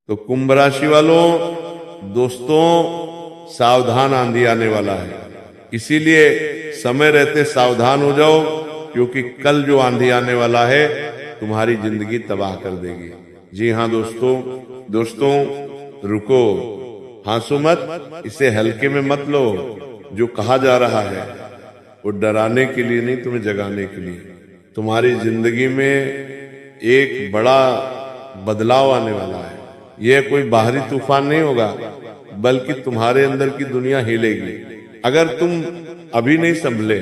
तो कुंभ राशि वालों, दोस्तों, सावधान आंधी आने वाला है, इसीलिए समय रहते सावधान हो जाओ, क्योंकि कल जो आंधी आने वाला है तुम्हारी जिंदगी तबाह कर देगी। जी हाँ दोस्तों, रुको, हंसो मत, इसे हल्के में मत लो। जो कहा जा रहा है वो डराने के लिए नहीं, तुम्हें जगाने के लिए। तुम्हारी जिंदगी में एक बड़ा बदलाव आने वाला है। यह कोई बाहरी तूफान नहीं होगा, बल्कि तुम्हारे अंदर की दुनिया हिलेगी। अगर तुम अभी नहीं संभले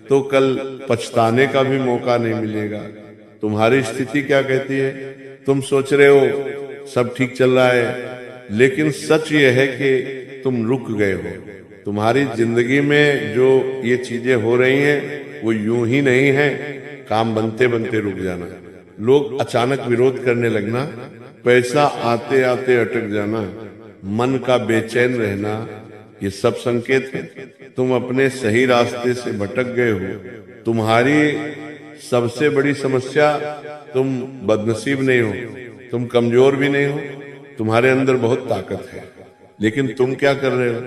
तो कल पछताने का भी मौका नहीं मिलेगा। तुम्हारी स्थिति क्या कहती है? तुम सोच रहे हो सब ठीक चल रहा है, लेकिन सच ये है कि तुम रुक गए हो। तुम्हारी जिंदगी में जो ये चीजें हो रही हैं वो यूं ही नहीं है। काम बनते बनते रुक जाना, लोग अचानक विरोध करने लगना, पैसा आते आते अटक जाना, मन का बेचैन रहना, ये सब संकेत है तुम अपने सही रास्ते से भटक गए हो। तुम्हारी सबसे बड़ी समस्या, तुम बदनसीब नहीं हो, तुम कमजोर भी नहीं हो, तुम्हारे अंदर बहुत ताकत है। लेकिन तुम क्या कर रहे हो?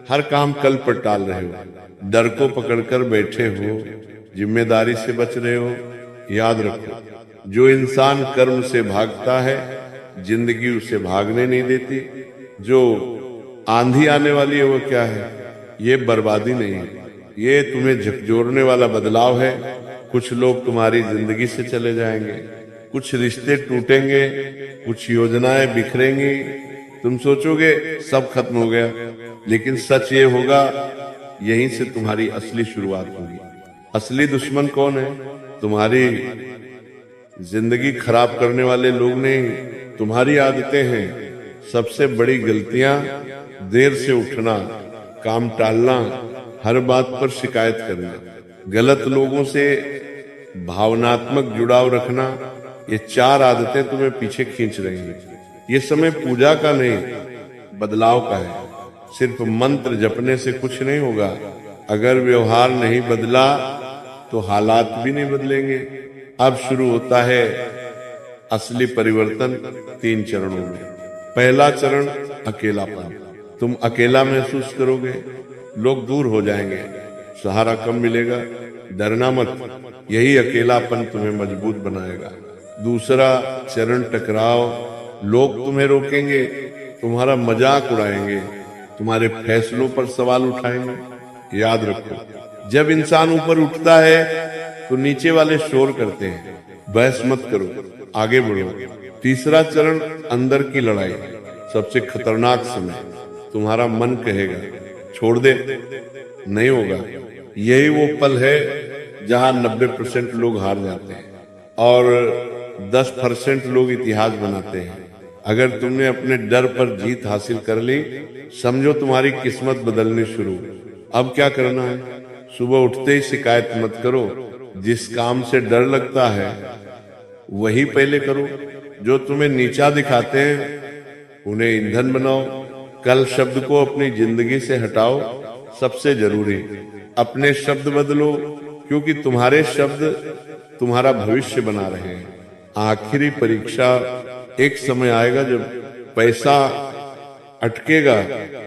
हर काम कल पर टाल रहे हो, डर को पकड़कर बैठे हो, जिम्मेदारी से बच रहे हो। याद रखो, जो इंसान कर्म से भागता है जिंदगी उसे भागने नहीं देती। जो आंधी आने वाली है वो क्या है? ये बर्बादी नहीं है, ये तुम्हें झकझोरने वाला बदलाव है। कुछ लोग तुम्हारी जिंदगी से चले जाएंगे, कुछ रिश्ते टूटेंगे, कुछ योजनाएं बिखरेंगी। तुम सोचोगे सब खत्म हो गया, लेकिन सच ये होगा, यहीं से तुम्हारी असली शुरुआत होगी। असली दुश्मन कौन है? तुम्हारी जिंदगी खराब करने वाले लोग नहीं, तुम्हारी आदतें हैं। सबसे बड़ी गलतियां देर से उठना, काम टालना, हर बात पर शिकायत करना, गलत लोगों से भावनात्मक जुड़ाव रखना, ये 4 आदतें तुम्हें पीछे खींच रही हैं। ये समय पूजा का नहीं, बदलाव का है। सिर्फ मंत्र जपने से कुछ नहीं होगा। अगर व्यवहार नहीं बदला तो हालात भी नहीं बदलेंगे। अब शुरू होता है असली परिवर्तन 3 चरणों में। पहला चरण अकेलापन। तुम अकेला महसूस करोगे, लोग दूर हो जाएंगे, सहारा कम मिलेगा। डरना मत, यही अकेलापन तुम्हें मजबूत बनाएगा। दूसरा चरण टकराव। लोग तुम्हें रोकेंगे, तुम्हारा मजाक उड़ाएंगे, तुम्हारे फैसलों पर सवाल उठाएंगे। याद रखो, जब इंसान ऊपर उठता है तो नीचे वाले शोर करते हैं। बहस मत करो, आगे बढ़ो। तीसरा चरण अंदर की लड़ाई। सबसे खतरनाक समय। तुम्हारा मन कहेगा छोड़ दे, नहीं होगा। यही वो पल है जहां 90% लोग हार जाते हैं और 10% लोग इतिहास बनाते हैं। अगर तुमने अपने डर पर जीत हासिल कर ली, समझो तुम्हारी किस्मत बदलनी शुरू। अब क्या करना है? सुबह उठते ही शिकायत मत करो। जिस काम से डर लगता है वही पहले करो। जो तुम्हें नीचा दिखाते हैं उन्हें ईंधन बनाओ। कल शब्द को अपनी जिंदगी से हटाओ। सबसे जरूरी, अपने शब्द बदलो, क्योंकि तुम्हारे शब्द तुम्हारा भविष्य बना रहे हैं। आखिरी परीक्षा, एक समय आएगा जब पैसा अटकेगा,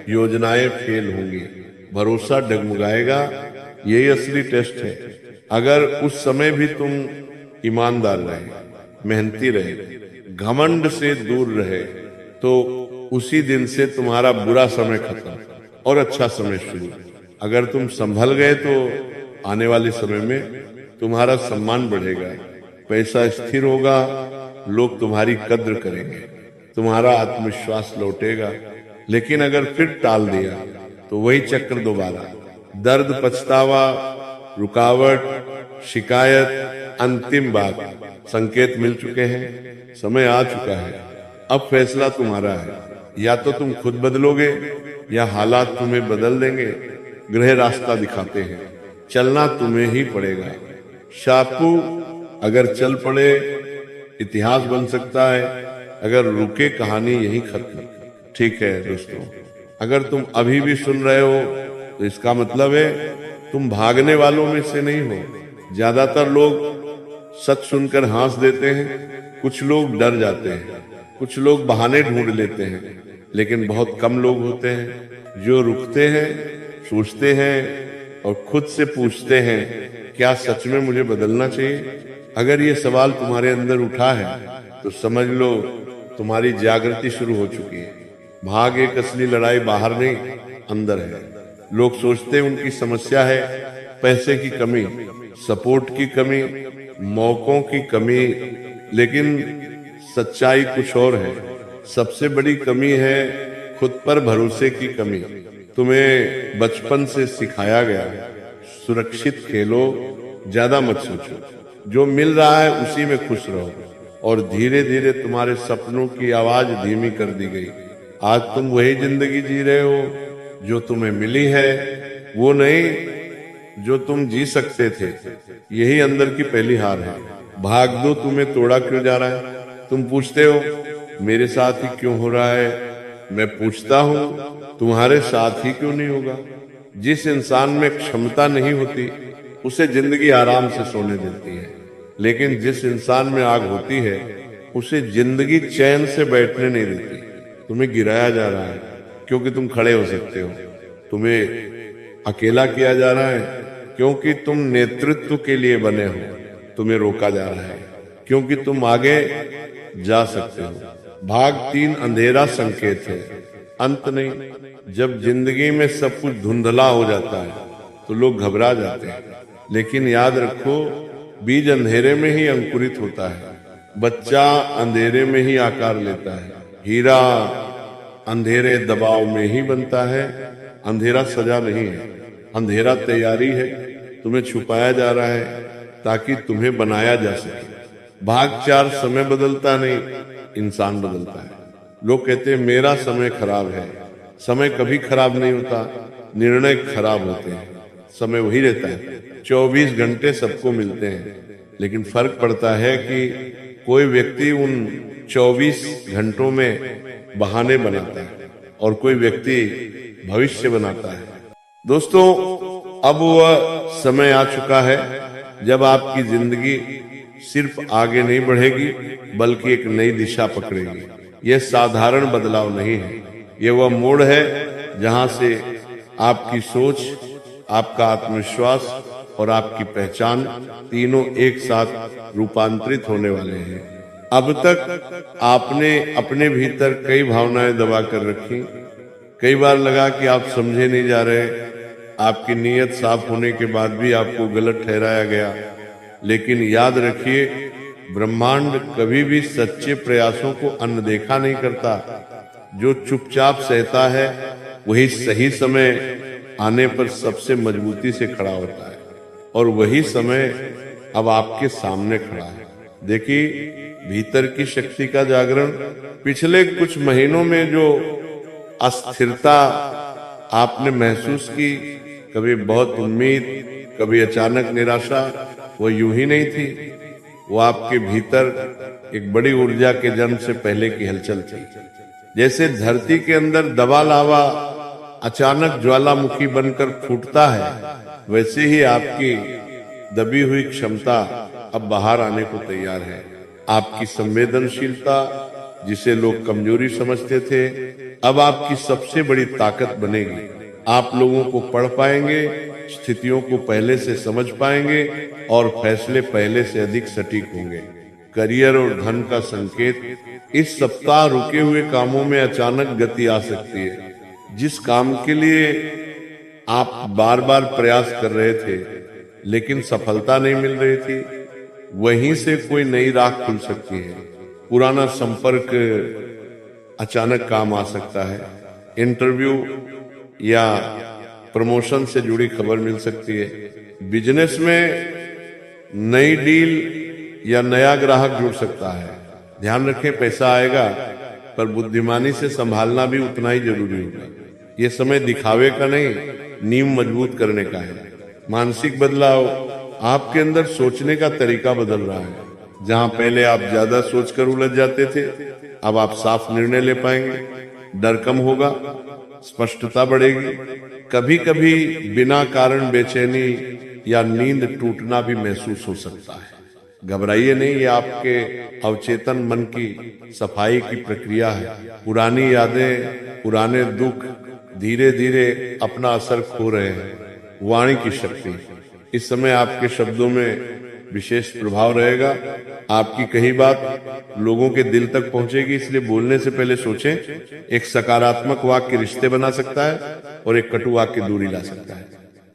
योजनाएं फेल होंगी, भरोसा डगमगाएगा। यही असली टेस्ट है। अगर उस समय भी तुम ईमानदार रहे, मेहनती रहे, घमंड से दूर रहे, तो उसी दिन से तुम्हारा बुरा समय खत्म और अच्छा समय शुरू। अगर तुम संभल गए तो आने वाले समय में तुम्हारा सम्मान बढ़ेगा, पैसा स्थिर होगा, लोग तुम्हारी कद्र करेंगे, तुम्हारा आत्मविश्वास लौटेगा। लेकिन अगर फिर टाल दिया तो वही चक्र दोबारा। दर्द, पछतावा, रुकावट, शिकायत, अंतिम बात, संकेत मिल चुके हैं। समय आ चुका है। अब फैसला तुम्हारा है। या तो तुम खुद बदलोगे या हालात तुम्हें बदल देंगे। ग्रह रास्ता दिखाते हैं, चलना तुम्हें ही पड़ेगा। शापू, अगर चल पड़े इतिहास बन सकता है, अगर रुके कहानी यही खत्म। ठीक है दोस्तों, अगर तुम अभी भी सुन रहे हो तो इसका मतलब है तुम भागने वालों में से नहीं हो। ज्यादातर लोग सच सुनकर हंस देते हैं, कुछ लोग डर जाते हैं। कुछ लोग बहाने ढूंढ लेते हैं, लेकिन बहुत कम लोग होते हैं जो रुकते हैं, सोचते हैं और खुद से पूछते हैं क्या सच में मुझे बदलना चाहिए। अगर ये सवाल तुम्हारे अंदर उठा है तो समझ लो तुम्हारी जागृति शुरू हो चुकी है। भाग एक असली लड़ाई बाहर नहीं, अंदर है। लोग सोचते हैं उनकी समस्या है पैसे की कमी, सपोर्ट की कमी, मौकों की कमी, लेकिन सच्चाई कुछ और है। सबसे बड़ी कमी है खुद पर भरोसे की कमी। तुम्हें बचपन से सिखाया गया सुरक्षित खेलो, ज्यादा मत सोचो, जो मिल रहा है उसी में खुश रहो, और धीरे धीरे तुम्हारे सपनों की आवाज धीमी कर दी गई। आज तुम वही जिंदगी जी रहे हो जो तुम्हें मिली है, वो नहीं जो तुम जी सकते थे। यही अंदर की पहली हार है। भाग दो तुम्हें तोड़ा क्यों जा रहा है। तुम पूछते हो मेरे साथ ही क्यों हो रहा है, मैं पूछता हूँ तुम्हारे साथ ही क्यों नहीं होगा। जिस इंसान में क्षमता नहीं होती उसे जिंदगी आराम से सोने देती है, लेकिन जिस इंसान में आग होती है उसे जिंदगी चैन से बैठने नहीं देती। तुम्हें गिराया जा रहा है क्योंकि तुम खड़े हो सकते हो, तुम्हें अकेला किया जा रहा है क्योंकि तुम नेतृत्व के लिए बने हो, तुम्हें रोका जा रहा है क्योंकि तुम आगे जा सकते हो। भाग 3 अंधेरा संकेत है, अंत नहीं। जब जिंदगी में सब कुछ धुंधला हो जाता है तो लोग घबरा जाते हैं, लेकिन याद रखो बीज अंधेरे में ही अंकुरित होता है, बच्चा अंधेरे में ही आकार लेता है, हीरा अंधेरे दबाव में ही बनता है। अंधेरा सजा नहीं है, अंधेरा तैयारी है। तुम्हें छुपाया जा रहा है ताकि तुम्हें बनाया जा सके। भाग 4 समय बदलता नहीं, इंसान बदलता है। लोग कहते हैं मेरा समय खराब है। समय कभी खराब नहीं होता, निर्णय खराब होते हैं। समय वही रहता है, 24 घंटे सबको मिलते हैं, लेकिन फर्क पड़ता है कि कोई व्यक्ति उन 24 घंटों में बहाने बनाता है और कोई व्यक्ति भविष्य बनाता है। दोस्तों, अब वह समय आ चुका है जब आपकी जिंदगी सिर्फ आगे नहीं बढ़ेगी बल्कि एक नई दिशा पकड़ेगी। यह साधारण बदलाव नहीं है, यह वह मोड़ है जहां से आपकी सोच, आपका आत्मविश्वास और आपकी पहचान तीनों एक साथ रूपांतरित होने वाले हैं। अब तक आपने अपने भीतर कई भावनाएं दबा कर रखी। कई बार लगा कि आप समझे नहीं जा रहे, आपकी नीयत साफ होने के बाद भी आपको गलत ठहराया गया। लेकिन याद रखिए, ब्रह्मांड कभी भी सच्चे प्रयासों को अनदेखा नहीं करता। जो चुपचाप सहता है वही सही समय आने पर सबसे मजबूती से खड़ा होता है, और वही समय अब आपके सामने खड़ा है। देखिए, भीतर की शक्ति का जागरण। पिछले कुछ महीनों में जो अस्थिरता आपने महसूस की, कभी बहुत उम्मीद, कभी अचानक निराशा, वो यूं ही नहीं थी। वो आपके भीतर एक बड़ी ऊर्जा के जन्म से पहले की हलचल थी। जैसे धरती के अंदर दबा लावा अचानक ज्वालामुखी बनकर फूटता है, वैसे ही आपकी दबी हुई क्षमता अब बाहर आने को तैयार है। आपकी संवेदनशीलता, जिसे लोग कमजोरी समझते थे, अब आपकी सबसे बड़ी ताकत बनेगी। आप लोगों को पढ़ पाएंगे, स्थितियों को पहले से समझ पाएंगे और फैसले पहले से अधिक सटीक होंगे। करियर और धन का संकेत। इस सप्ताह रुके हुए कामों में अचानक गति आ सकती है। जिस काम के लिए आप बार बार प्रयास कर रहे थे लेकिन सफलता नहीं मिल रही थी, वहीं से कोई नई राह खुल सकती है। पुराना संपर्क अचानक काम आ सकता है। इंटरव्यू या प्रमोशन से जुड़ी खबर मिल सकती है। बिजनेस में नई डील या नया ग्राहक जुड़ सकता है। ध्यान रखें, पैसा आएगा पर बुद्धिमानी से संभालना भी उतना ही जरूरी होगा। ये समय दिखावे का नहीं, नींव मजबूत करने का है। मानसिक बदलाव। आपके अंदर सोचने का तरीका बदल रहा है। जहां पहले आप ज्यादा सोचकर उलझ जाते थे, अब आप साफ निर्णय ले पाएंगे। डर कम होगा, स्पष्टता बढ़ेगी। कभी कभी बिना कारण बेचैनी या नींद टूटना भी महसूस हो सकता है। घबराइए नहीं, ये आपके अवचेतन मन की सफाई की प्रक्रिया है। पुरानी यादें, पुराने दुख धीरे धीरे अपना असर खो रहे हैं। वाणी की शक्ति इस समय आपके शब्दों में विशेष प्रभाव रहेगा। आपकी कही बात लोगों के दिल तक पहुंचेगी, इसलिए बोलने से पहले सोचें। एक सकारात्मक वाक्य रिश्ते बना सकता है और एक कटु वाक्य दूरी ला सकता है।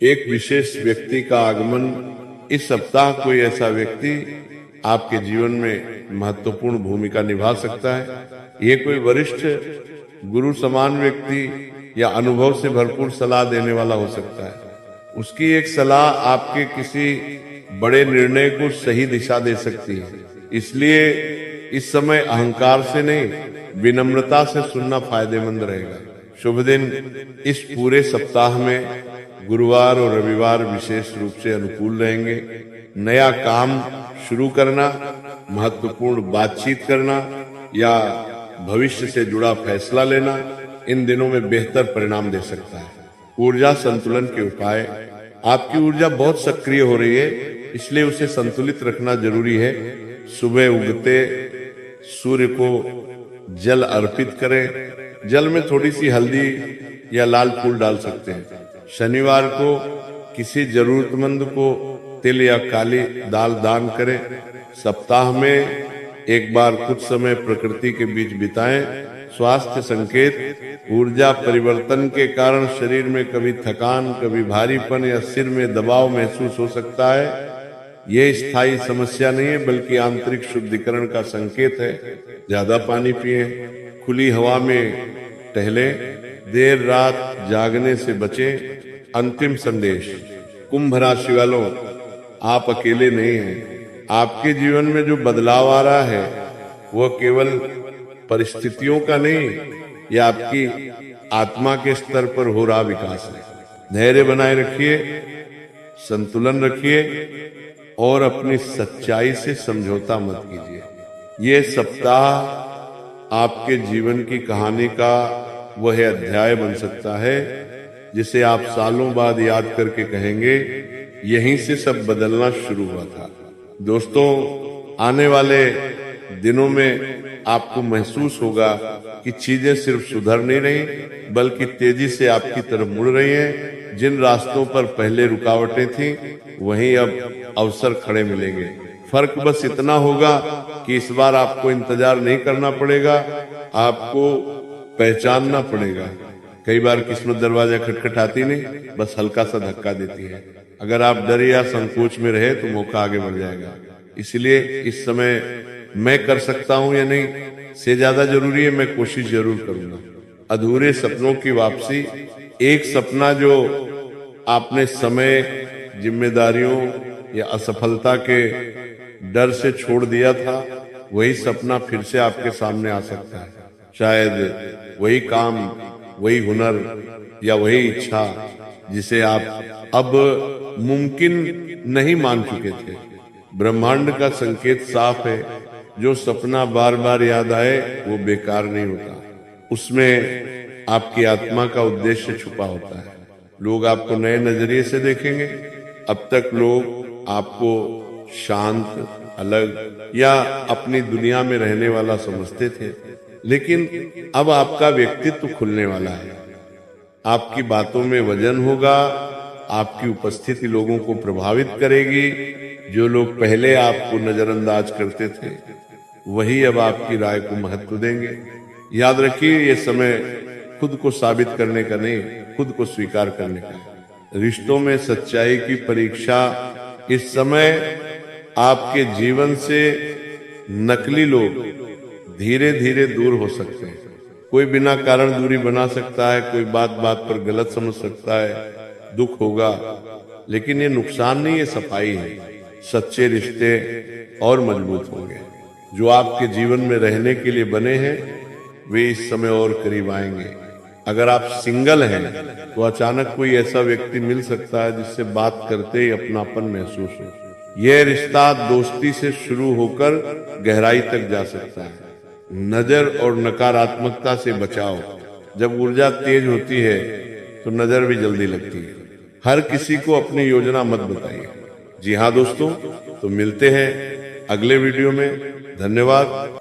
एक विशेष व्यक्ति का आगमन इस सप्ताह, कोई ऐसा व्यक्ति आपके जीवन में महत्वपूर्ण भूमिका निभा सकता है। ये कोई वरिष्ठ गुरु समान व्यक्ति या अनुभव से भरपूर सलाह देने वाला हो सकता है। उसकी एक सलाह आपके किसी बड़े निर्णय को सही दिशा दे सकती है। इसलिए इस समय अहंकार से नहीं, विनम्रता से सुनना फायदेमंद रहेगा। शुभ दिन इस पूरे सप्ताह में गुरुवार और रविवार विशेष रूप से अनुकूल रहेंगे। नया काम शुरू करना, महत्वपूर्ण बातचीत करना या भविष्य से जुड़ा फैसला लेना इन दिनों में बेहतर परिणाम दे सकता है। ऊर्जा संतुलन के उपाय। आपकी ऊर्जा बहुत सक्रिय हो रही है, इसलिए उसे संतुलित रखना जरूरी है। सुबह उगते सूर्य को जल अर्पित करें। जल में थोड़ी सी हल्दी या लाल फूल डाल सकते हैं। शनिवार को किसी जरूरतमंद को तिल या काली दाल दान करें। सप्ताह में एक बार कुछ समय प्रकृति के बीच बिताएं। स्वास्थ्य संकेत। ऊर्जा परिवर्तन के कारण शरीर में कभी थकान, कभी भारीपन या सिर में दबाव महसूस हो सकता है। यह स्थायी समस्या नहीं है, बल्कि आंतरिक शुद्धिकरण का संकेत है। ज्यादा पानी पिएं, खुली हवा में टहलें, देर रात जागने से बचें। अंतिम संदेश। कुंभ राशि वालों, आप अकेले नहीं हैं। आपके जीवन में जो बदलाव आ रहा है वह केवल परिस्थितियों का नहीं, यह आपकी आत्मा के स्तर पर हो रहा विकास है। धैर्य बनाए रखिए, संतुलन रखिए और अपनी सच्चाई से समझौता मत कीजिए। ये सप्ताह आपके जीवन की कहानी का वह अध्याय बन सकता है जिसे आप सालों बाद याद करके कहेंगे, यहीं से सब बदलना शुरू हुआ था। दोस्तों, आने वाले दिनों में आपको महसूस होगा कि चीजें सिर्फ सुधर नहीं रही, बल्कि तेजी से आपकी तरफ मुड़ रही हैं। जिन रास्तों पर पहले रुकावटें थीं, वहीं अब अवसर खड़े मिलेंगे। फर्क बस इतना होगा कि इस बार आपको इंतजार नहीं करना पड़ेगा, आपको पहचानना पड़ेगा। कई बार किस्मत दरवाजा खटखटाती नहीं, बस हल्का सा धक्का देती है। अगर आप डर या संकोच में रहे तो मौका आगे बढ़ जाएगा। इसलिए इस समय मैं कर सकता हूं या नहीं से ज्यादा जरूरी है मैं कोशिश जरूर करूंगा। अधूरे सपनों की वापसी। एक सपना जो आपने समय, जिम्मेदारियों या असफलता के डर से छोड़ दिया था, वही सपना फिर से आपके सामने आ सकता है। शायद वही काम, वही हुनर या वही इच्छा जिसे आप अब मुमकिन नहीं मान चुके थे। ब्रह्मांड का संकेत साफ है, जो सपना बार बार याद आए वो बेकार नहीं होता। उसमें आपकी आत्मा का उद्देश्य छुपा होता है। लोग आपको नए नजरिए से देखेंगे। अब तक लोग आपको शांत, अलग या अपनी दुनिया में रहने वाला समझते थे, लेकिन अब आपका व्यक्तित्व खुलने वाला है। आपकी बातों में वजन होगा, आपकी उपस्थिति लोगों को प्रभावित करेगी। जो लोग पहले आपको नजरअंदाज करते थे, वही अब आपकी राय को महत्व देंगे। याद रखिए, ये समय खुद को साबित करने का नहीं, खुद को स्वीकार करने का। रिश्तों में सच्चाई की परीक्षा। इस समय आपके जीवन से नकली लोग धीरे धीरे दूर हो सकते हैं। कोई बिना कारण दूरी बना सकता है, कोई बात बात पर गलत समझ सकता है, दुख होगा, लेकिन ये नुकसान नहीं, ये सफाई है। सच्चे रिश्ते और मजबूत होंगे। जो आपके जीवन में रहने के लिए बने हैं, वे इस समय और करीब आएंगे। अगर आप सिंगल हैं तो अचानक कोई ऐसा व्यक्ति मिल सकता है जिससे बात करते ही अपनापन महसूस हो। यह रिश्ता दोस्ती से शुरू होकर गहराई तक जा सकता है। नजर और नकारात्मकता से बचाओ। जब ऊर्जा तेज होती है तो नजर भी जल्दी लगती है। हर किसी को अपनी योजना मत बताइए। जी हाँ दोस्तों, तो मिलते हैं अगले वीडियो में। धन्यवाद।